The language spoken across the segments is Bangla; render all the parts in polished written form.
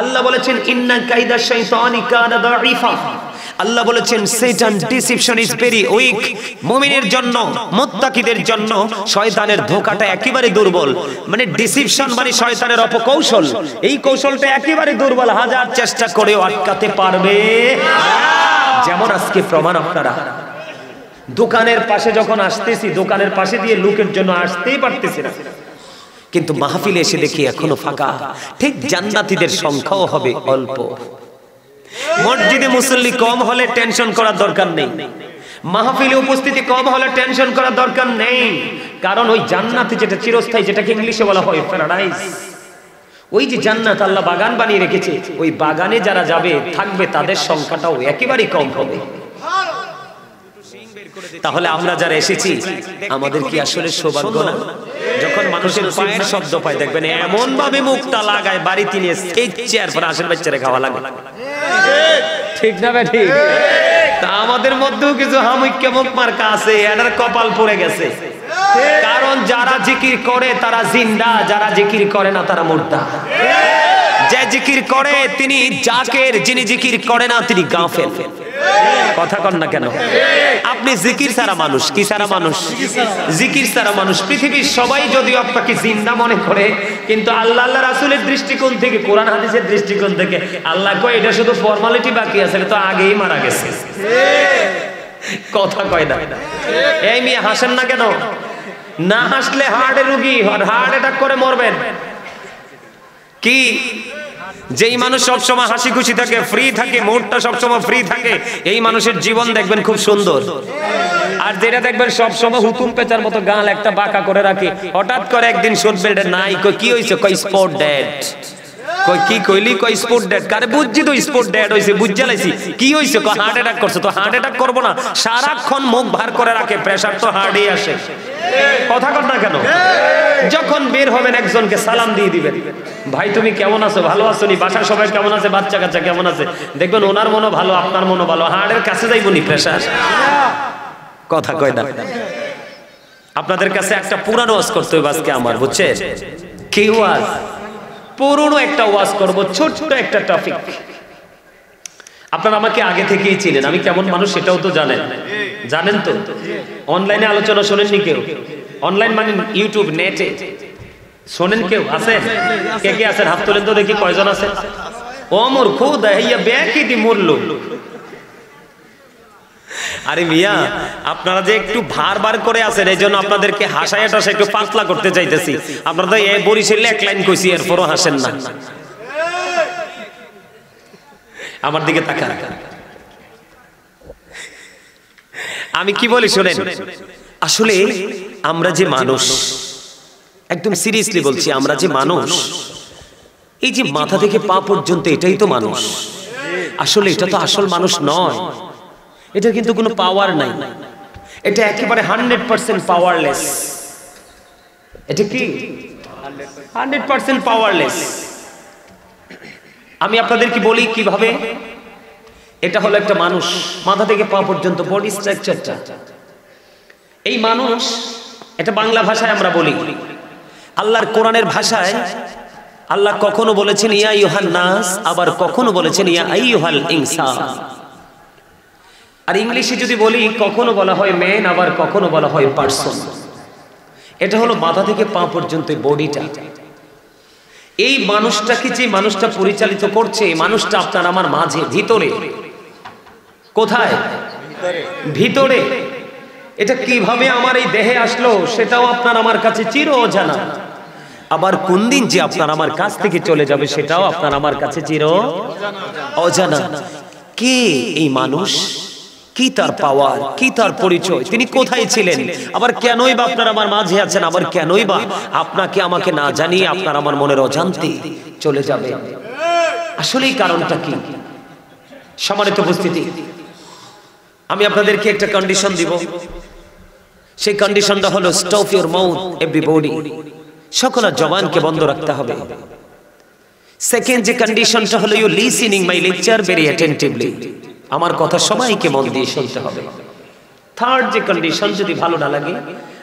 আল্লাহ বলেছেন ইন্না কাইদা শাইতানি কানা দাঈফা। আল্লাহ বলেছেন শয়তান ডিসিপশন ইজ ভেরি উইক। মুমিনের জন্য, মুত্তাকিদের জন্য শয়তানের ধোঁকাটা একেবারে দুর্বল। মানে ডিসিপশন মানে শয়তানের অপকৌশল, এই কৌশলটা একেবারে দুর্বল, হাজার চেষ্টা করেও আটকাতে পারবে না। যেমন আজকে প্রমাণ, আপনারা দোকানের পাশে যখন আসতেছি, দোকানের পাশে দিয়ে লোকের জন্য আসতেই পারতেছি না, কিন্তু মাহফিলে এসে দেখি এখনো ফাঁকা। ঠিক জান্নাতীদের সংখ্যাও হবে অল্প। মসজিদে মুসল্লি কম হলে টেনশন করার দরকার নেই, মাহফিলে উপস্থিতি কম হলে টেনশন করার দরকার নেই। কারণ ওই জান্নাতে যেটা চিরস্থায়ী, যেটাকে ইংলিশে বলা হয় প্যারাডাইস, ওই যে জান্নাত আল্লাহ বাগান বানিয়ে রেখেছে, ওই বাগানে যারা যাবে থাকবে তাদের সংখ্যাটাও একেবারেই কম হবে। তাহলে আমরা যারা এসেছি আমাদের কি আসলে সৌভাগ্য না? যখন মানুষের পায়ের শব্দ পায় দেখবেন এমন ভাবে মুখটা লাগায় বাড়িতে নিয়ে চেয়ার পর আসেন বাচ্চারা খাওয়া লাগে, ঠিক না ভাই? ঠিক। তা আমাদের মধ্যেও কিছু হামুইক্য মুখ মার্কা আছে, এটার কপাল পড়ে গেছে। কারণ যারা জিকির করে তারা জিন্দা, যারা জিকির করে না তারা মুর্দা। যে জিকির করে তিনি জাকের, যিনি জিকির করে না তিনি গাফেল। কথা কন না কেন? আপনি জিকির ছাড়া মানুষ, কি ছাড়া মানুষ? জিকির ছাড়া মানুষ। পৃথিবীর সবাই যদিও আপনাকে জিন্দা মনে করে, কিন্তু আল্লাহ আল্লাহ রাসূলের দৃষ্টিকোণ থেকে, কোরআন হাদিসের দৃষ্টিকোণ থেকে আল্লাহ কয় এটা শুধু ফর্মালিটি বাকি আছে, তো আগেই মারা গেছে। কথা কয় না? এই মেয়ে হাসেন না কেন? না হাসলে হার্টের রোগী, হার্ট অ্যাটাক করে মরবেন। কি যেই মানুষ সবসময় হাসি খুশি থাকে, ফ্রি থাকে, মুডটা সবসময় ফ্রি থাকে, এই মানুষের জীবন দেখবেন খুব সুন্দর। আর যেটা দেখবেন সবসময় হুতুম পেঁচার মতো গাল একটা বাঁকা করে রাখে, হঠাৎ করে একদিন শুনবে এটা নাই, কই কি হইছে? কই স্পট ডেড। কই কি কইলি? কই স্পট ডেড। কারে বুঝছি তো স্পট ডেড হইছে, বুঝা লাইছি। কি হইছে? কই হার্ট অ্যাটাক করছে। তো হার্ট অ্যাটাক করব না, সারাক্ষণ মুখ ভার করে রাখে, প্রেসার তো হার্টেই আসে। কথা কর না কেন? যখন বের হবেন একজনকে সালাম দিয়ে দিবেন, ভাই তুমি কেমন আছো? ভালো আছো নি? বাসার সবাই কেমন আছে? বাচ্চা কাচ্চা কেমন আছে? দেখবেন ওনার মনও ভালো, আপনার মনও ভালো। হাড়ের কাছে যাইব নি প্রেসার? কথা কয় না? আপনাদের কাছে একটা পুরানো ওয়াজ করতে হবে আজকে আমার, বুঝছেন? কি ওয়াজ? পুরনো একটা ওয়াজ করব, ছোট্ট একটা টপিক। আপনারা আমাকে আগে থেকেই চিনেন, আমি কেমন মানুষ সেটাও তো জানেন। জানেন তো? অনলাইনে আলোচনা শোনেননি কেউ? অনলাইন মানে ইউটিউব, নেটে শোনেন কেউ? আছে? কে কে আছেন? হাত তোলেন তো দেখি কয়জন আছে। ওমর খুদা হইয়া ব্যাকি দি মরলো। আরে মিয়া, আপনারা যে একটু ভার করে আছেন, এই জন্য আপনাদেরকে হাসায় টাসা একটু পাতলা করতে চাইতেছি। আপনারা তো এই বরিশালে এক লাইন কইছি, এরপরও হাসেন না। আমার দিকে তাকান। আমি কি বলি শুনেন। আসলে আমরা যে মানুষ, একদম সিরিয়াসলি বলছি, আমরা যে মানুষ, এই যে মাথা থেকে পা পর্যন্ত এটাই তো মানুষ। আসলে এটা তো আসল মানুষ নয়, এটা কিন্তু কোনো পাওয়ার নাই, এটা একেবারে 100% পাওয়ারলেস। এটা কি 100% পাওয়ারলেস? আমি আপনাদেরকে বলি কিভাবে। এটা হলো একটা মানুষ, মাথা থেকে পা পর্যন্ত বডি স্ট্রাকচারটা। এই মানুষ, এটা বাংলা ভাষায় আমরা বলি। আল্লাহর কোরআনের ভাষায় আল্লাহ কখনো বলেছেন ইয়া আইয়ুহান নাস, আবার কখনো বলেছেন ইয়া আইয়ুহাল ইনসান। আর ইংলিশে যদি বলি, কখনো বলা হয় ম্যান, আবার কখনো বলা হয় পারসন। এটা হলো মাথা থেকে পা পর্যন্ত বডিটা। এই মানুষটাকে যে মানুষটা পরিচালিত করছে, এই মানুষটা আপনার আমার মাঝে, ভিতরে। কোথায়? ভিতরে। এটা কিভাবে আমার এই দেহে আসলো সেটাও আপনার আমার কাছে চির অজানা। আবার কোন দিন যে আপনার আমার কাছ থেকে চলে যাবে সেটাও আপনার আমার কাছে চির অজানা। কে এই মানুষ? কি তার পাওয়ার? কি তার পরিচয়? তিনি কোথায় ছিলেন? আবার কেনই বা আপনার আমার মাঝে আছেন? আবার কেনই বা আপনাকে আমাকে না জানিয়ে আপনার আমার মনের অজান্তে চলে যাবে? আসলে এই কারণটা কি? সম্মানিত উপস্থিতি, আমি আপনাদেরকে একটা কন্ডিশন দিব। সেই কন্ডিশনটা হলো স্টপ ইউর মাউথ এভরিবডি। সকল জবানকে বন্ধ রাখতে হবে। সেকেন্ড যে কন্ডিশনটা হলো you listening my lecture very attentively. আমার কথা সবাইকে মন দিয়ে শুনতে হবে। থার্ড যে কন্ডিশন, যদি ভালো না লাগে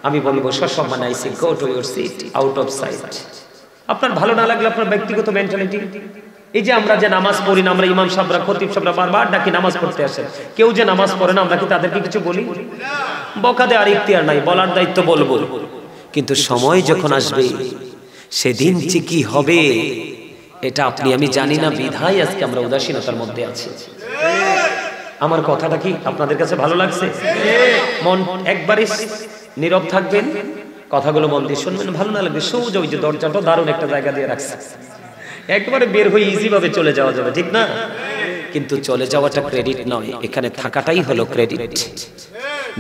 আমি বলবো সসম্মান I say go to your seat, out of sight. আপনার ভালো না লাগলে আপনার ব্যক্তিগত মেন্টালিটি, এই যে আমরা যে নামাজ পড়ি না, আমরা ইমাম সাহেবরা খতিব সাহেবরা বারবার ডাকি নামাজ পড়তে আসে, কেউ যে নামাজ পড়ে না আমরা কি তাদেরকে কিছু বলি? বকা দেওয়ার আর ইখতিয়ার নাই, বলার দায়িত্ব বলবো। কিন্তু সময় যখন আসবে সেদিন যে কি হবে এটা আপনি আমি জানি না, বিধায় আজকে আমরা উদাসীনতার মধ্যে আছি। আমার কথাটা কি আপনাদের কাছে ভালো লাগছে? মন একবারে নীরব থাকবেন, কথাগুলো মন দিয়ে শুনবেন। ভালো না লাগবে সোজা ওই যে দরজাটা দারুণ একটা জায়গা দিয়ে রাখছে, একবারে বের হয়ে ইজি ভাবে চলে যাওয়া যাবে, ঠিক না? কিন্তু চলে যাওয়াটা ক্রেডিট নয়, এখানে থাকাটাই হলো ক্রেডিট।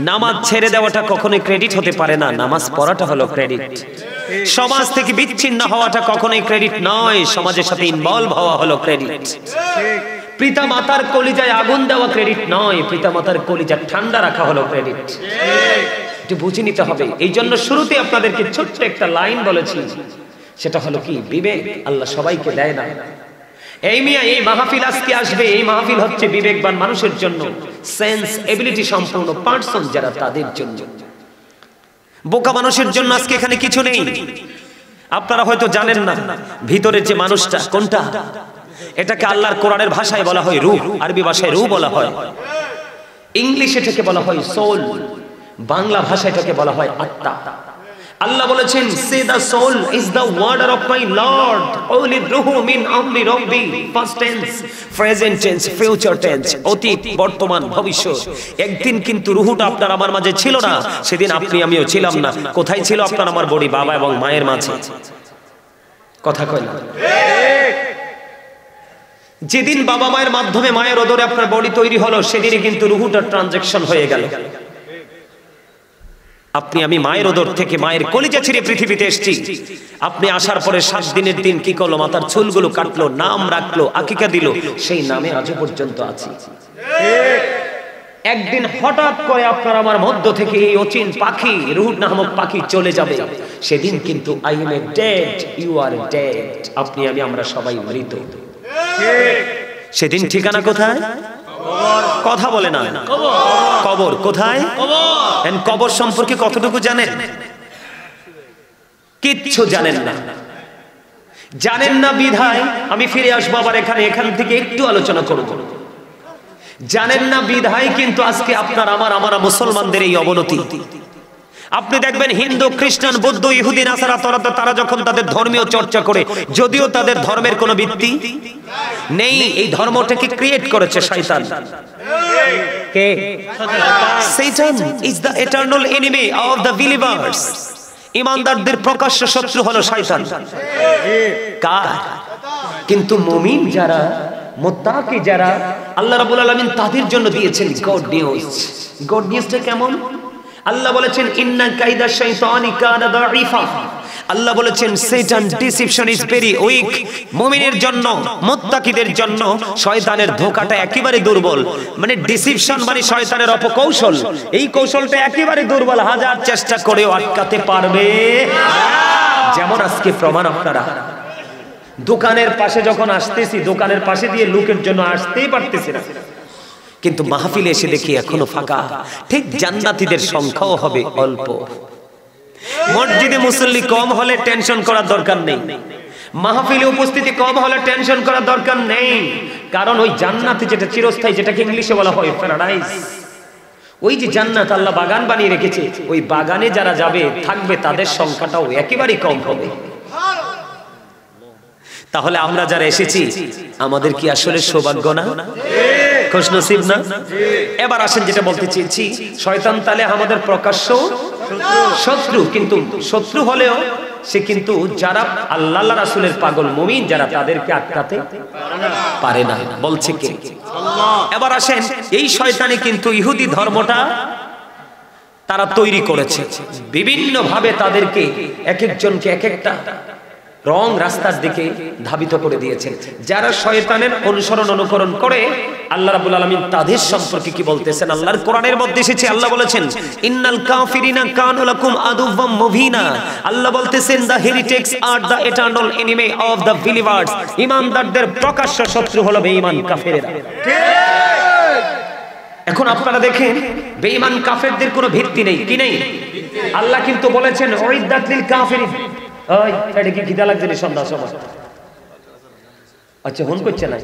নামাজ ছেড়ে দেওয়াটা কখনোই ক্রেডিট হতে পারে না, নামাজ পড়াটা হলো ক্রেডিট। সমাজ থেকে বিচ্ছিন্ন হওয়াটা কখনোই ক্রেডিট নয়, সমাজের সাথে ইনভলভ হওয়া হলো ক্রেডিট। পিতা মাতার কলিজায় আগুন দেওয়া ক্রেডিট নয়, পিতা মাতার কলিজা ঠান্ডা রাখা হলো ক্রেডিট। একটু বুঝে নিতে হবে। এই জন্য শুরুতে আপনাদেরকে ছোট্ট একটা লাইন বলেছি, সেটা হলো কি, বিবেক আল্লাহ সবাইকে দেয় না। এই মিয়া এই মাহফিল আজকে আসবে, এই মাহফিল হচ্ছে বিবেকবান মানুষের জন্য, সেন্স এবিলিটি সম্পন্ন পার্সন যারা, তাদের জন্য। বোকা মানুষের জন্য আজকে এখানে কিছু নেই। আপনারা হয়তো জানেন না ভিতরের যে মানুষটা কোনটা, এটাকে আল্লাহর কোরআনের ভাষায় বলা হয় রূহ, আরবি ভাষায় রূহ বলা হয়, ইংলিশে এটাকে বলা হয় সোল, বাংলা ভাষায় এটাকে বলা হয় আত্মা। আল্লাহ বলেছেন, say the soul is the order of my Lord, ওলি রূহু মিন আমরি রব্বি, first tense, present tense, future tense, অতীত বর্তমান ভবিষ্যৎ। একদিন কিন্তু রূহটা আপনার আমার মাঝে ছিল না, সেদিন আপনি আমিও ছিলাম না। কোথায় ছিল আপনার আমার বডি? বাবা এবং মায়ের মাঝে। কথা কয় না? যেদিন বাবা মায়ের মাধ্যমে মায়ের ওদরে আপনার বডি তৈরি হলো, সেদিনই কিন্তু রূহটার ট্রানজাকশন হয়ে গেল। আপনি আমি মায়ের ওদর থেকে মায়ের কলিজা ছিঁড়ে পৃথিবীতে এসেছি। আপনি আসার পরে 7 দিনের দিন কি করলো? মাথার চুলগুলো কাটলো, নাম রাখলো, আকিকা দিল, সেই নামে আজও পর্যন্ত আছি। একদিন হঠাৎ করে আপনার আমার মধ্য থেকে এই অচিন পাখি, রূহ নামক পাখি চলে যাবে। সেদিন কিন্তু I am a dead, you are dead, আপনি আমি আমরা সবাই মৃত। সেদিন ঠিকানা কোথায়? কথা বলে না, কবর। কোথায়? কবর সম্পর্কে কতটুকু জানেন? কিচ্ছু জানেন না। জানেন না বিধায় আমি ফিরে আসবো আবার এখান থেকে একটু আলোচনা করব। জানেন না বিধায় কিন্তু আজকে আপনার আমরা মুসলমানদের এই অবনতি। আপনি দেখবেন হিন্দু, খ্রিস্টান, বৌদ্ধ, ইহুদি, নাসারা, তারা যখন তাদের ধর্মীয় চর্চা করে, যদিও তাদের ধর্মের কোনো ভিত্তি নেই, এই ধর্মটাকে ক্রিয়েট করেছে শয়তান। কে? Satan is the eternal enemy of the believers. ঈমানদারদের প্রকাশ্য শত্রু হলো শয়তান। কার? কিন্তু মুমিন যারা, মুত্তাকি যারা, আল্লাহ রাব্বুল আলামিন তাদের জন্য দিয়েছেন গুড নিউজ। গুড নিউজটা কেমন? আল্লাহ বলেছেন, ইন্না কাইদা শাইতানি কানা দাঈফা। আল্লাহ বলেছেন, শয়তান ডিসিপশন ইজ ভেরি উইক। মুমিনের জন্য, মুত্তাকিদের জন্য শয়তানের ধোঁকাটা একেবারে দুর্বল। মানে ডিসিপশন মানে শয়তানের অপকৌশল, এই কৌশলটা একেবারে দুর্বল, হাজার চেষ্টা করেও আটকাতে পারবে না। যেমন আজকে প্রমাণ, আপনারা দোকানের পাশে যখন আসতেছি, দোকানের পাশে দিয়ে লোকের জন্য আসতেই পারতেছি না, কিন্তু মাহফিলে এসে দেখি এখনো ফাঁকা। ঠিক জান্নাতীদের সংখ্যাও হবে অল্প। মসজিদে মুসল্লি কম হলে টেনশন করার দরকার নেই, মাহফিলে উপস্থিতি কম হলে টেনশন করার দরকার নেই। কারণ ওই জান্নাতে যেটা চিরস্থায়ী, যেটাকে ইংলিশে বলা হয় প্যারাডাইস, ওই যে জান্নাত আল্লাহ বাগান বানিয়ে রেখেছে, ওই বাগানে যারা যাবে থাকবে তাদের সংখ্যাটাও একেবারেই কম হবে। তাহলে আমরা যারা এসেছি আমাদের কি আসলে সৌভাগ্য না? খুশনসিব না? এবার আসেন যেটা বলতে চেয়েছি, শয়তান তাহলে আমাদের প্রকাশ্য শত্রু, কিন্তু শত্রু হলেও সে কিন্তু যারা আল্লাহ রাসূলের পাগল মুমিন যারা, তাদেরকে আটকাতে পারে না। বলছে কে? এবার আসেন, এই শয়তানি কিন্তু ইহুদি ধর্মটা তারা তৈরি করেছে বিভিন্ন ভাবে, তাদেরকে এক একজনকে এক একটা রং রাস্তার দিকে ধাবিত করে দিয়েছেন। যারা শয়তানের অনুসরণ অনুকরণ করে, আল্লাহ রাব্বুল আলামিন তাদের সম্পর্কে কি বলতেছেন? আল্লাহর কোরআনের মধ্যে এসেছে, আল্লাহ বলেছেন, ইন্নাল কাফিরিনা কানু লাকুম আদুওয়াম মুবিনা। আল্লাহ বলতেছেন, the heretics are the eternal enemy of the believers. ঈমানদারদের প্রকাশ্য শত্রু হলো বেঈমান কাফেরেরা। এখন আপনারা দেখেন, বেঈমান কাফেরদের কোনো ভিত্তি নেই, কি নেই? আল্লাহ কিন্তু বলেছেন, উইদ্দাত লিল কাফিরিন। ওই এটা কি খিদা লাগছে রে সন্ধ্যা সময়? আচ্ছা হন করছে না